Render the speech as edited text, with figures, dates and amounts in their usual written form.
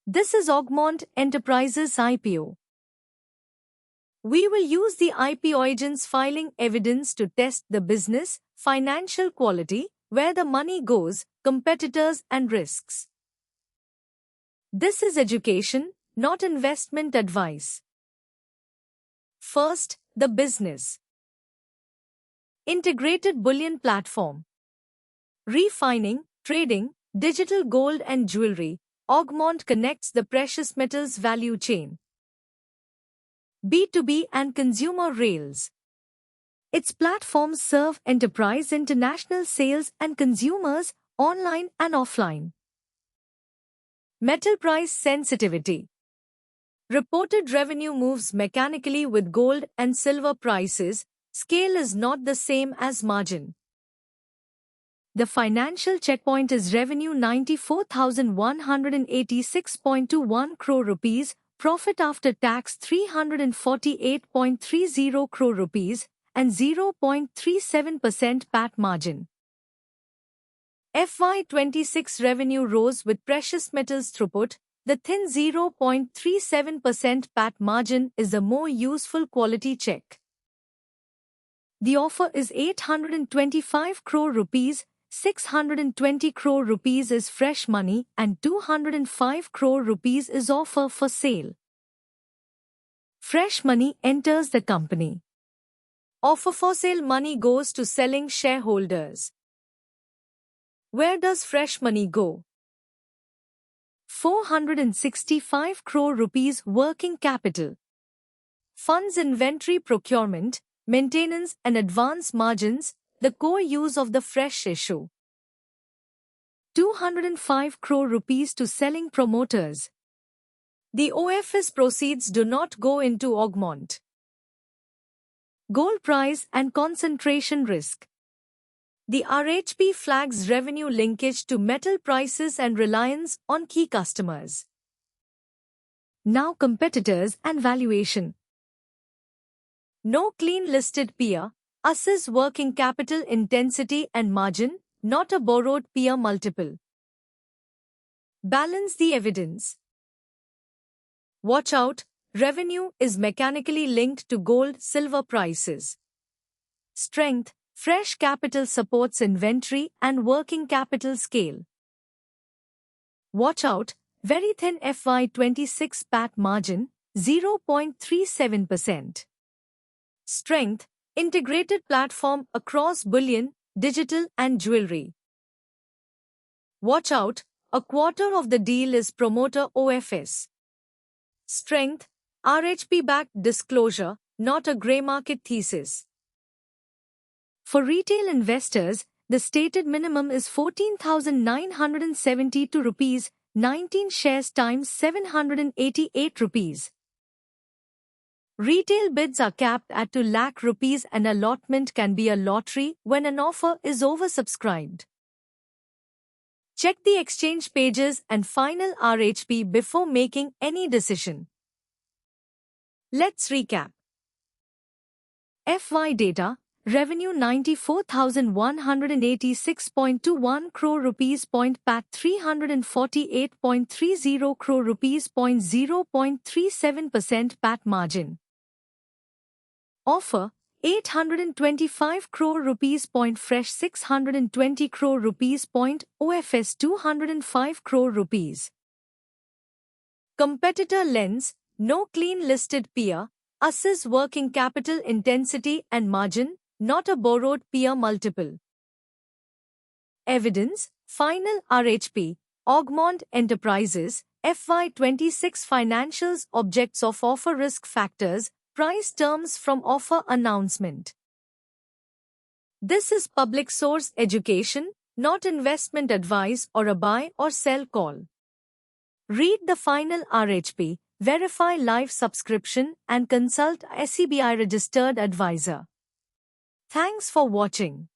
This is Augmont Enterprises IPO. We will use the IPO agent's filing evidence to test the business, financial quality, where the money goes, competitors and risks. This is education, not investment advice. First, the business. Integrated bullion platform. Refining, trading, digital gold and jewelry. Augmont connects the precious metals value chain. B2B and consumer rails. Its platforms serve enterprise international sales and consumers, online and offline. Metal price sensitivity. Reported revenue moves mechanically with gold and silver prices. Scale is not the same as margin. The financial checkpoint is revenue 94,186.21 crore rupees, profit after tax 348.30 crore rupees, and 0.37% PAT margin. FY26 revenue rose with precious metals throughput. The thin 0.37% PAT margin is a more useful quality check. The offer is 825 crore rupees, 620 crore rupees is fresh money and 205 crore rupees is offer for sale. Fresh money enters the company. Offer for sale money goes to selling shareholders. Where does fresh money go? 465 crore rupees working capital. Funds inventory procurement, maintenance and advance margins, the core use of the fresh issue. 205 crore rupees to selling promoters. The OFS proceeds do not go into Augmont. Gold price and concentration risk. The RHP flags revenue linkage to metal prices and reliance on key customers. Now competitors and valuation. No clean listed peer. Assess working capital intensity and margin, not a borrowed peer multiple. Balance the evidence. Watch out, revenue is mechanically linked to gold-silver prices. Strength, fresh capital supports inventory and working capital scale. Watch out, very thin FY26 PAT margin, 0.37%. Strength, integrated platform across bullion, digital and jewelry. Watch out, a quarter of the deal is promoter OFS. Strength, RHP-backed disclosure, not a grey market thesis. For retail investors, the stated minimum is 14,972 rupees, 19 shares times 788 rupees. Retail bids are capped at 2 lakh rupees and allotment can be a lottery when an offer is oversubscribed. Check the exchange pages and final RHP before making any decision. Let's recap. FY data, revenue 94,186.21 crore rupees. PAT 348.30 crore rupees. 0.37% PAT margin. Offer, 825 crore rupees. Fresh 620 crore rupees. OFS 205 crore rupees. Competitor lens, no clean listed peer, assess working capital intensity and margin, not a borrowed peer multiple. Evidence, final RHP, Augmont Enterprises, FY26 financials, objects of offer, risk factors, price terms from offer announcement. This is public source education, not investment advice or a buy or sell call. Read the final RHP, verify live subscription and consult SEBI registered advisor. Thanks for watching.